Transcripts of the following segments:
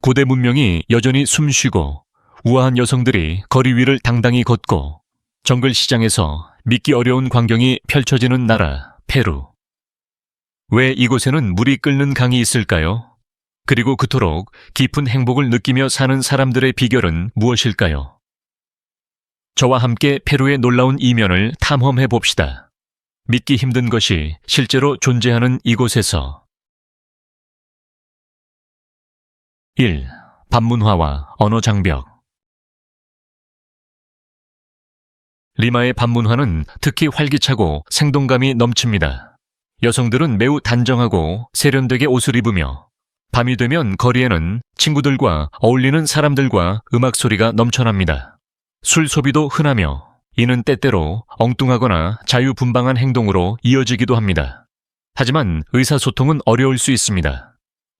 고대 문명이 여전히 숨쉬고 우아한 여성들이 거리 위를 당당히 걷고 정글 시장에서 믿기 어려운 광경이 펼쳐지는 나라 페루. 왜 이곳에는 물이 끓는 강이 있을까요? 그리고 그토록 깊은 행복을 느끼며 사는 사람들의 비결은 무엇일까요? 저와 함께 페루의 놀라운 이면을 탐험해 봅시다. 믿기 힘든 것이 실제로 존재하는 이곳에서. 1. 반문화와 언어 장벽. 리마의 반문화는 특히 활기차고 생동감이 넘칩니다. 여성들은 매우 단정하고 세련되게 옷을 입으며 밤이 되면 거리에는 친구들과 어울리는 사람들과 음악 소리가 넘쳐납니다. 술 소비도 흔하며 이는 때때로 엉뚱하거나 자유분방한 행동으로 이어지기도 합니다. 하지만 의사소통은 어려울 수 있습니다.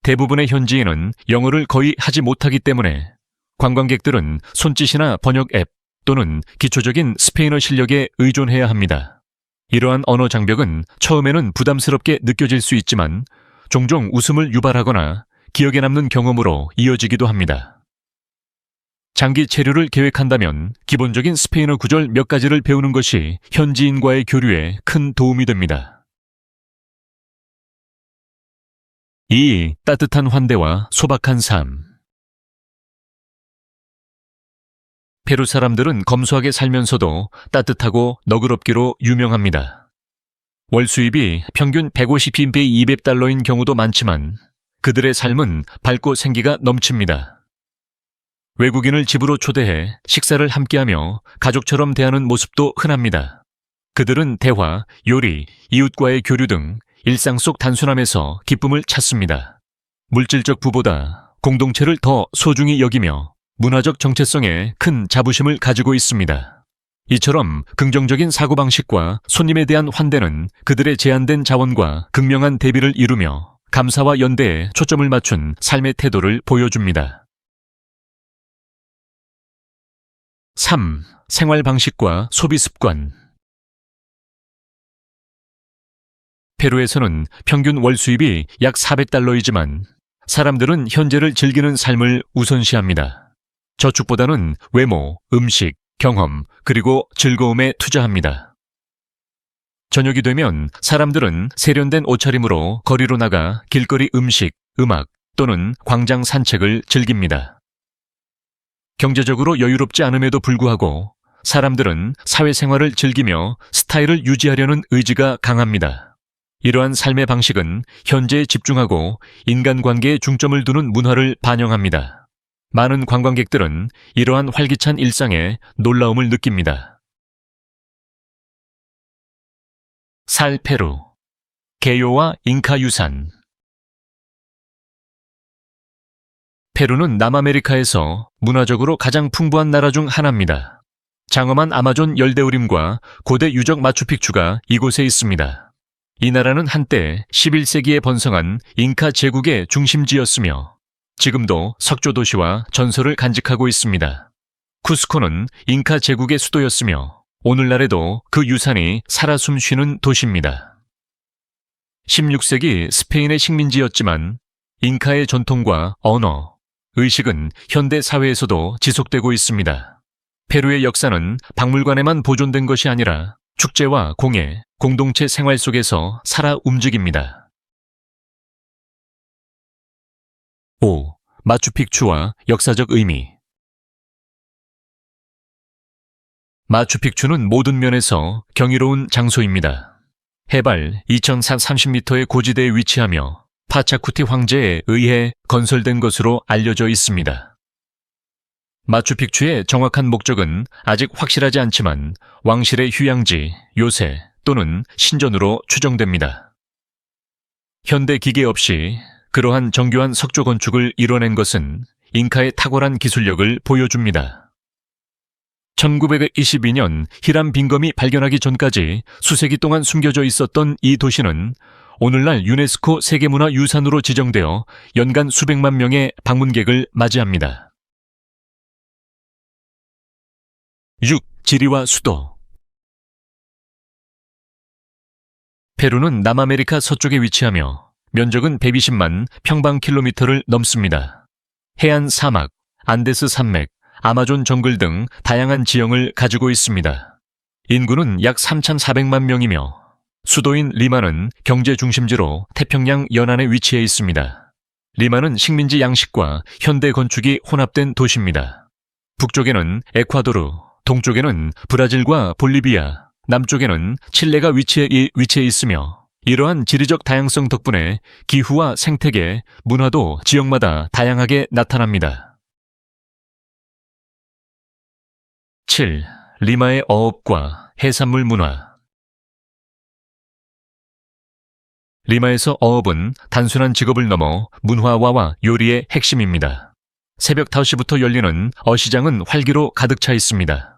대부분의 현지인은 영어를 거의 하지 못하기 때문에 관광객들은 손짓이나 번역 앱 또는 기초적인 스페인어 실력에 의존해야 합니다. 이러한 언어 장벽은 처음에는 부담스럽게 느껴질 수 있지만 종종 웃음을 유발하거나 기억에 남는 경험으로 이어지기도 합니다. 장기 체류를 계획한다면 기본적인 스페인어 구절 몇 가지를 배우는 것이 현지인과의 교류에 큰 도움이 됩니다. 2. 따뜻한 환대와 소박한 삶. 페루 사람들은 검소하게 살면서도 따뜻하고 너그럽기로 유명합니다. 월 수입이 평균 150핀페 $200인 경우도 많지만 그들의 삶은 밝고 생기가 넘칩니다. 외국인을 집으로 초대해 식사를 함께하며 가족처럼 대하는 모습도 흔합니다. 그들은 대화, 요리, 이웃과의 교류 등 일상 속 단순함에서 기쁨을 찾습니다. 물질적 부보다 공동체를 더 소중히 여기며 문화적 정체성에 큰 자부심을 가지고 있습니다. 이처럼 긍정적인 사고방식과 손님에 대한 환대는 그들의 제한된 자원과 극명한 대비를 이루며 감사와 연대에 초점을 맞춘 삶의 태도를 보여줍니다. 3. 생활 방식과 소비 습관. 페루에서는 평균 월 수입이 약 $400이지만 사람들은 현재를 즐기는 삶을 우선시합니다. 저축보다는 외모, 음식, 경험, 그리고 즐거움에 투자합니다. 저녁이 되면 사람들은 세련된 옷차림으로 거리로 나가 길거리 음식, 음악 또는 광장 산책을 즐깁니다. 경제적으로 여유롭지 않음에도 불구하고 사람들은 사회생활을 즐기며 스타일을 유지하려는 의지가 강합니다. 이러한 삶의 방식은 현재에 집중하고 인간관계에 중점을 두는 문화를 반영합니다. 많은 관광객들은 이러한 활기찬 일상에 놀라움을 느낍니다. 살 페루, 게요와 잉카 유산. 페루는 남아메리카에서 문화적으로 가장 풍부한 나라 중 하나입니다. 장엄한 아마존 열대우림과 고대 유적 마추픽추가 이곳에 있습니다. 이 나라는 한때 11세기에 번성한 잉카 제국의 중심지였으며 지금도 석조 도시와 전설을 간직하고 있습니다. 쿠스코는 잉카 제국의 수도였으며 오늘날에도 그 유산이 살아 숨쉬는 도시입니다. 16세기 스페인의 식민지였지만 잉카의 전통과 언어, 의식은 현대 사회에서도 지속되고 있습니다. 페루의 역사는 박물관에만 보존된 것이 아니라 축제와 공예, 공동체 생활 속에서 살아 움직입니다. 5. 마추픽추와 역사적 의미. 마추픽추는 모든 면에서 경이로운 장소입니다. 해발 2,430m의 고지대에 위치하며 파차쿠티 황제에 의해 건설된 것으로 알려져 있습니다. 마추픽추의 정확한 목적은 아직 확실하지 않지만 왕실의 휴양지, 요새 또는 신전으로 추정됩니다. 현대 기계 없이 그러한 정교한 석조 건축을 이뤄낸 것은 잉카의 탁월한 기술력을 보여줍니다. 1922년 히람 빈검이 발견하기 전까지 수세기 동안 숨겨져 있었던 이 도시는 오늘날 유네스코 세계문화유산으로 지정되어 연간 수백만 명의 방문객을 맞이합니다. 6. 지리와 수도. 페루는 남아메리카 서쪽에 위치하며 면적은 120만 평방킬로미터를 넘습니다. 해안 사막, 안데스 산맥, 아마존 정글 등 다양한 지형을 가지고 있습니다. 인구는 약 3,400만 명이며 수도인 리마는 경제 중심지로 태평양 연안에 위치해 있습니다. 리마는 식민지 양식과 현대 건축이 혼합된 도시입니다. 북쪽에는 에콰도르, 동쪽에는 브라질과 볼리비아, 남쪽에는 칠레가 위치해 있으며 이러한 지리적 다양성 덕분에 기후와 생태계, 문화도 지역마다 다양하게 나타납니다. 7. 리마의 어업과 해산물 문화. 리마에서 어업은 단순한 직업을 넘어 문화화와 요리의 핵심입니다. 새벽 5시부터 열리는 어시장은 활기로 가득 차 있습니다.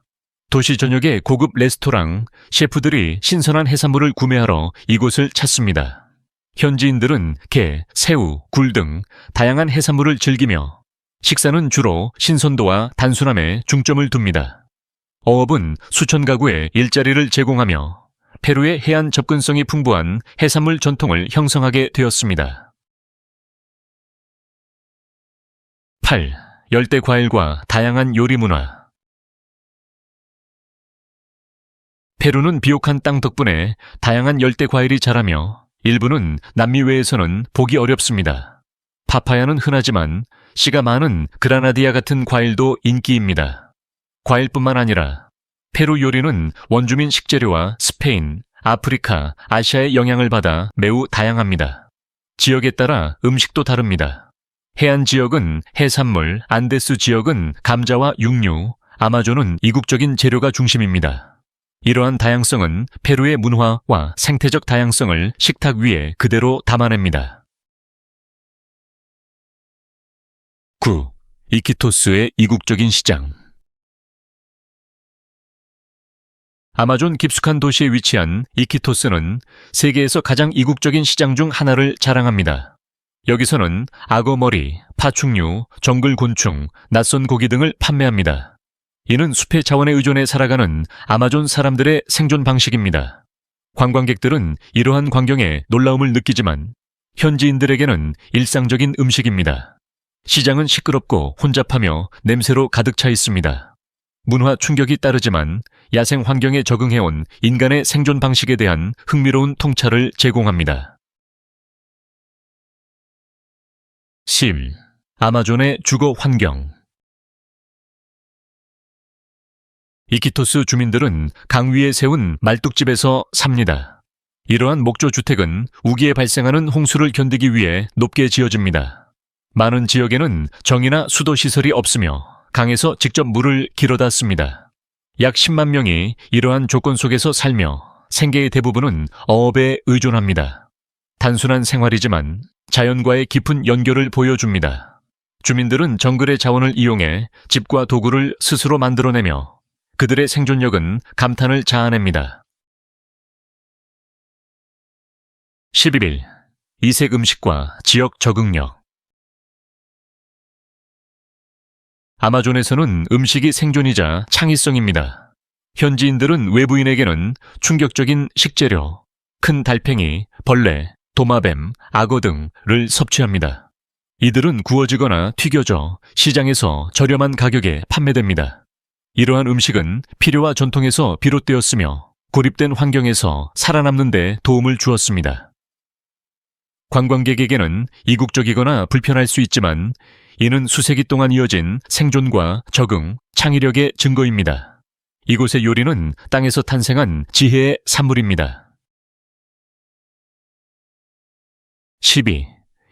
도시 전역의 고급 레스토랑, 셰프들이 신선한 해산물을 구매하러 이곳을 찾습니다. 현지인들은 게, 새우, 굴 등 다양한 해산물을 즐기며 식사는 주로 신선도와 단순함에 중점을 둡니다. 어업은 수천 가구에 일자리를 제공하며 페루의 해안 접근성이 풍부한 해산물 전통을 형성하게 되었습니다. 8. 열대 과일과 다양한 요리 문화. 페루는 비옥한 땅 덕분에 다양한 열대 과일이 자라며 일부는 남미 외에서는 보기 어렵습니다. 파파야는 흔하지만 씨가 많은 그라나디아 같은 과일도 인기입니다. 과일뿐만 아니라 페루 요리는 원주민 식재료와 스페인, 아프리카, 아시아의 영향을 받아 매우 다양합니다. 지역에 따라 음식도 다릅니다. 해안 지역은 해산물, 안데스 지역은 감자와 육류, 아마존은 이국적인 재료가 중심입니다. 이러한 다양성은 페루의 문화와 생태적 다양성을 식탁 위에 그대로 담아냅니다. 9. 이키토스의 이국적인 시장. 아마존 깊숙한 도시에 위치한 이키토스는 세계에서 가장 이국적인 시장 중 하나를 자랑합니다. 여기서는 악어머리, 파충류, 정글 곤충, 낯선 고기 등을 판매합니다. 이는 숲의 자원에 의존해 살아가는 아마존 사람들의 생존 방식입니다. 관광객들은 이러한 광경에 놀라움을 느끼지만 현지인들에게는 일상적인 음식입니다. 시장은 시끄럽고 혼잡하며 냄새로 가득 차 있습니다. 문화 충격이 따르지만 야생 환경에 적응해온 인간의 생존 방식에 대한 흥미로운 통찰을 제공합니다. 10. 아마존의 주거 환경. 이키토스 주민들은 강 위에 세운 말뚝집에서 삽니다. 이러한 목조 주택은 우기에 발생하는 홍수를 견디기 위해 높게 지어집니다. 많은 지역에는 정이나 수도 시설이 없으며 강에서 직접 물을 길어다 씁니다. 약 10만 명이 이러한 조건 속에서 살며 생계의 대부분은 어업에 의존합니다. 단순한 생활이지만 자연과의 깊은 연결을 보여줍니다. 주민들은 정글의 자원을 이용해 집과 도구를 스스로 만들어내며 그들의 생존력은 감탄을 자아냅니다. 11. 이색 음식과 지역 적응력. 아마존에서는 음식이 생존이자 창의성입니다. 현지인들은 외부인에게는 충격적인 식재료, 큰 달팽이, 벌레, 도마뱀, 악어 등을 섭취합니다. 이들은 구워지거나 튀겨져 시장에서 저렴한 가격에 판매됩니다. 이러한 음식은 필요와 전통에서 비롯되었으며 고립된 환경에서 살아남는 데 도움을 주었습니다. 관광객에게는 이국적이거나 불편할 수 있지만 이는 수세기 동안 이어진 생존과 적응, 창의력의 증거입니다. 이곳의 요리는 땅에서 탄생한 지혜의 산물입니다. 12.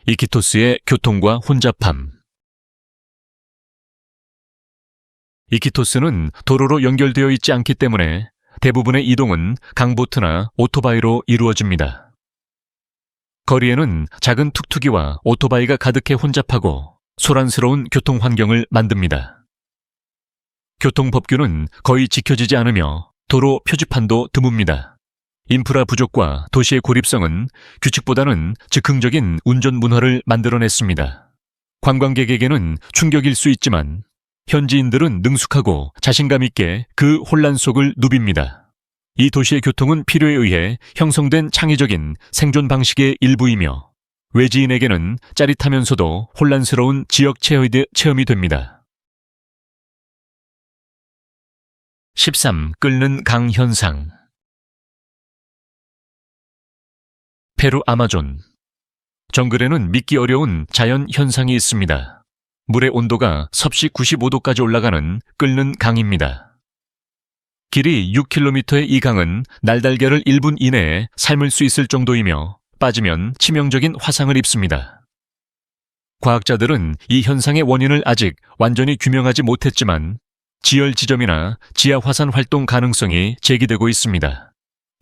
이키토스의 교통과 혼잡함. 이키토스는 도로로 연결되어 있지 않기 때문에 대부분의 이동은 강보트나 오토바이로 이루어집니다. 거리에는 작은 툭툭이와 오토바이가 가득해 혼잡하고 소란스러운 교통 환경을 만듭니다. 교통법규는 거의 지켜지지 않으며 도로 표지판도 드뭅니다. 인프라 부족과 도시의 고립성은 규칙보다는 즉흥적인 운전 문화를 만들어냈습니다. 관광객에게는 충격일 수 있지만 현지인들은 능숙하고 자신감 있게 그 혼란 속을 누빕니다. 이 도시의 교통은 필요에 의해 형성된 창의적인 생존 방식의 일부이며 외지인에게는 짜릿하면서도 혼란스러운 지역 체험이 됩니다. 13. 끓는 강 현상. 페루 아마존. 정글에는 믿기 어려운 자연 현상이 있습니다. 물의 온도가 섭씨 95도까지 올라가는 끓는 강입니다. 길이 6km의 이 강은 날달걀을 1분 이내에 삶을 수 있을 정도이며 빠지면 치명적인 화상을 입습니다. 과학자들은 이 현상의 원인을 아직 완전히 규명하지 못했지만 지열 지점이나 지하 화산 활동 가능성이 제기되고 있습니다.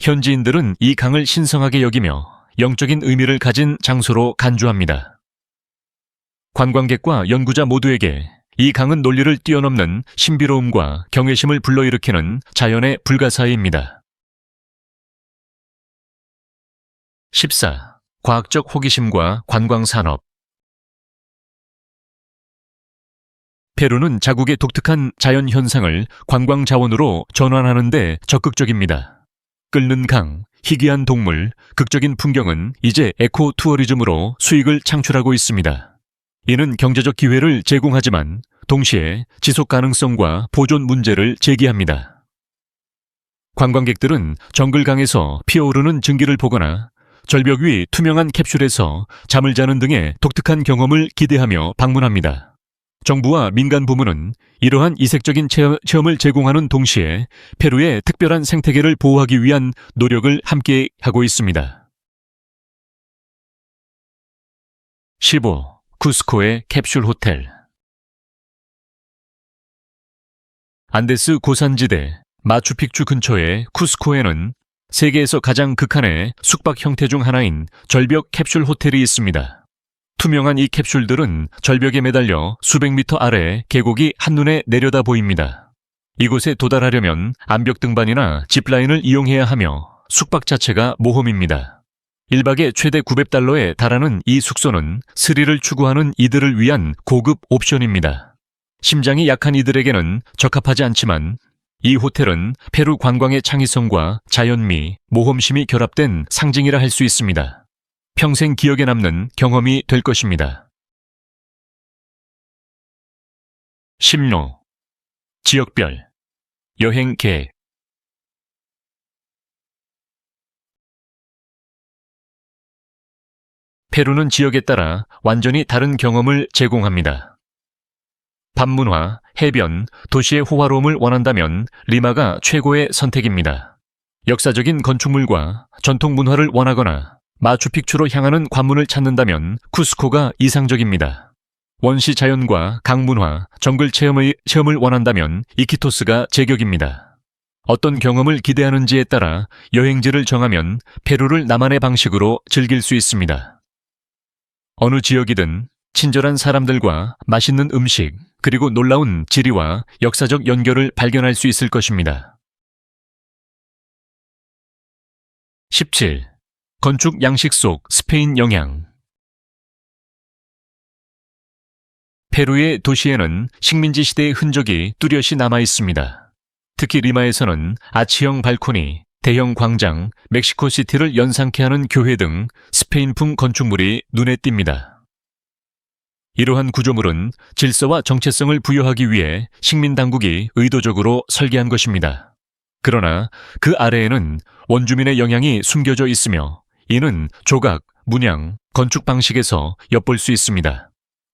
현지인들은 이 강을 신성하게 여기며 영적인 의미를 가진 장소로 간주합니다. 관광객과 연구자 모두에게 이 강은 논리를 뛰어넘는 신비로움과 경외심을 불러일으키는 자연의 불가사의입니다. 14. 과학적 호기심과 관광산업. 페루는 자국의 독특한 자연 현상을 관광 자원으로 전환하는 데 적극적입니다. 끓는 강, 희귀한 동물, 극적인 풍경은 이제 에코 투어리즘으로 수익을 창출하고 있습니다. 이는 경제적 기회를 제공하지만 동시에 지속 가능성과 보존 문제를 제기합니다. 관광객들은 정글강에서 피어오르는 증기를 보거나 절벽 위 투명한 캡슐에서 잠을 자는 등의 독특한 경험을 기대하며 방문합니다. 정부와 민간 부문은 이러한 이색적인 체험을 제공하는 동시에 페루의 특별한 생태계를 보호하기 위한 노력을 함께 하고 있습니다. 15. 쿠스코의 캡슐 호텔. 안데스 고산지대 마추픽추 근처의 쿠스코에는 세계에서 가장 극한의 숙박 형태 중 하나인 절벽 캡슐 호텔이 있습니다. 투명한 이 캡슐들은 절벽에 매달려 수백 미터 아래 계곡이 한눈에 내려다 보입니다. 이곳에 도달하려면 암벽 등반이나 짚라인을 이용해야 하며 숙박 자체가 모험입니다. 1박에 최대 $900에 달하는 이 숙소는 스릴을 추구하는 이들을 위한 고급 옵션입니다. 심장이 약한 이들에게는 적합하지 않지만 이 호텔은 페루 관광의 창의성과 자연미, 모험심이 결합된 상징이라 할 수 있습니다. 평생 기억에 남는 경험이 될 것입니다. 16. 지역별 여행 계획. 페루는 지역에 따라 완전히 다른 경험을 제공합니다. 밤문화, 해변, 도시의 호화로움을 원한다면 리마가 최고의 선택입니다. 역사적인 건축물과 전통 문화를 원하거나 마추픽추로 향하는 관문을 찾는다면 쿠스코가 이상적입니다. 원시 자연과 강문화, 정글 체험을 원한다면 이키토스가 제격입니다. 어떤 경험을 기대하는지에 따라 여행지를 정하면 페루를 나만의 방식으로 즐길 수 있습니다. 어느 지역이든 친절한 사람들과 맛있는 음식, 그리고 놀라운 지리와 역사적 연결을 발견할 수 있을 것입니다. 17. 건축 양식 속 스페인 영향. 페루의 도시에는 식민지 시대의 흔적이 뚜렷이 남아 있습니다. 특히 리마에서는 아치형 발코니, 대형 광장, 멕시코시티를 연상케 하는 교회 등 스페인풍 건축물이 눈에 띕니다. 이러한 구조물은 질서와 정체성을 부여하기 위해 식민 당국이 의도적으로 설계한 것입니다. 그러나 그 아래에는 원주민의 영향이 숨겨져 있으며 이는 조각, 문양, 건축 방식에서 엿볼 수 있습니다.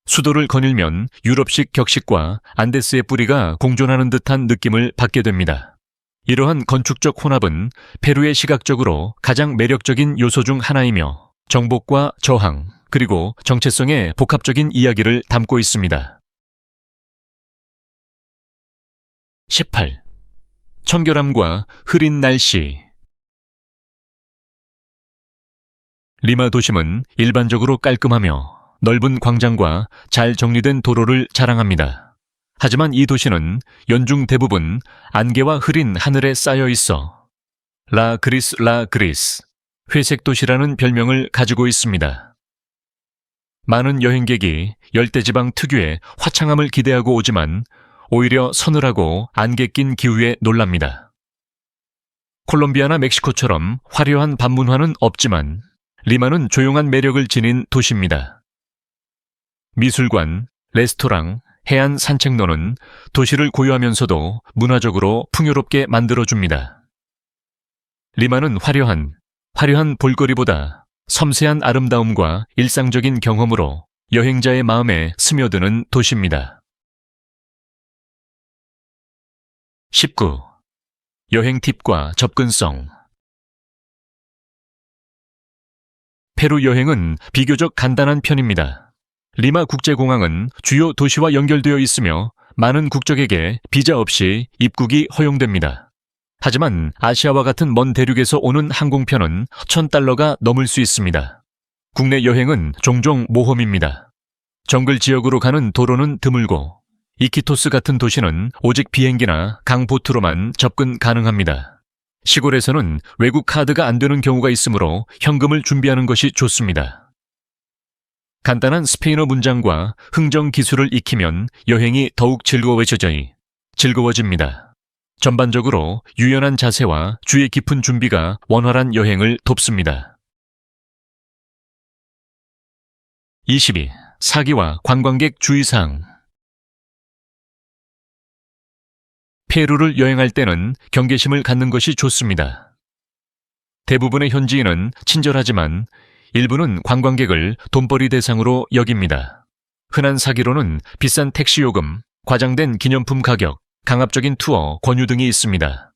수도를 거닐면 유럽식 격식과 안데스의 뿌리가 공존하는 듯한 느낌을 받게 됩니다. 이러한 건축적 혼합은 페루의 시각적으로 가장 매력적인 요소 중 하나이며 정복과 저항, 그리고 정체성의 복합적인 이야기를 담고 있습니다. 18. 청결함과 흐린 날씨. 리마 도심은 일반적으로 깔끔하며 넓은 광장과 잘 정리된 도로를 자랑합니다. 하지만 이 도시는 연중 대부분 안개와 흐린 하늘에 쌓여 있어 라 그리스, 회색 도시라는 별명을 가지고 있습니다. 많은 여행객이 열대지방 특유의 화창함을 기대하고 오지만 오히려 서늘하고 안개 낀 기후에 놀랍니다. 콜롬비아나 멕시코처럼 화려한 밤문화는 없지만 리마는 조용한 매력을 지닌 도시입니다. 미술관, 레스토랑, 해안 산책로는 도시를 고요하면서도 문화적으로 풍요롭게 만들어줍니다. 리마는 화려한 볼거리보다 섬세한 아름다움과 일상적인 경험으로 여행자의 마음에 스며드는 도시입니다. 19. 여행 팁과 접근성. 페루 여행은 비교적 간단한 편입니다. 리마 국제공항은 주요 도시와 연결되어 있으며 많은 국적에게 비자 없이 입국이 허용됩니다. 하지만 아시아와 같은 먼 대륙에서 오는 항공편은 $1,000가 넘을 수 있습니다. 국내 여행은 종종 모험입니다. 정글 지역으로 가는 도로는 드물고 이키토스 같은 도시는 오직 비행기나 강보트로만 접근 가능합니다. 시골에서는 외국 카드가 안 되는 경우가 있으므로 현금을 준비하는 것이 좋습니다. 간단한 스페인어 문장과 흥정 기술을 익히면 여행이 더욱 즐거워집니다. 전반적으로 유연한 자세와 주의 깊은 준비가 원활한 여행을 돕습니다. 22. 사기와 관광객 주의사항. 페루를 여행할 때는 경계심을 갖는 것이 좋습니다. 대부분의 현지인은 친절하지만 일부는 관광객을 돈벌이 대상으로 여깁니다. 흔한 사기로는 비싼 택시 요금, 과장된 기념품 가격, 강압적인 투어, 권유 등이 있습니다.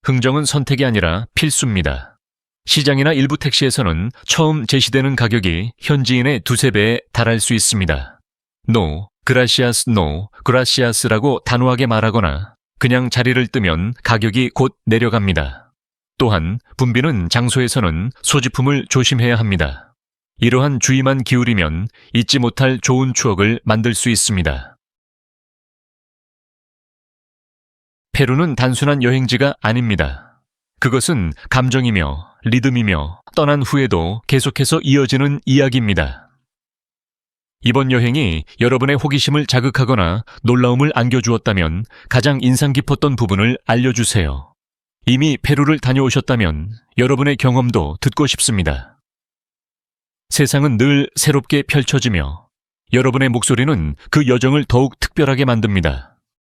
흥정은 선택이 아니라 필수입니다. 시장이나 일부 택시에서는 처음 제시되는 가격이 현지인의 2~3배에 달할 수 있습니다. No, gracias라고 단호하게 말하거나 그냥 자리를 뜨면 가격이 곧 내려갑니다. 또한 붐비는 장소에서는 소지품을 조심해야 합니다. 이러한 주의만 기울이면 잊지 못할 좋은 추억을 만들 수 있습니다. 페루는 단순한 여행지가 아닙니다. 그것은 감정이며 리듬이며 떠난 후에도 계속해서 이어지는 이야기입니다. 이번 여행이 여러분의 호기심을 자극하거나 놀라움을 안겨주었다면 가장 인상 깊었던 부분을 알려주세요. 이미 페루를 다녀오셨다면 여러분의 경험도 듣고 싶습니다. 세상은 늘 새롭게 펼쳐지며 여러분의 목소리는 그 여정을 더욱 특별하게 만듭니다.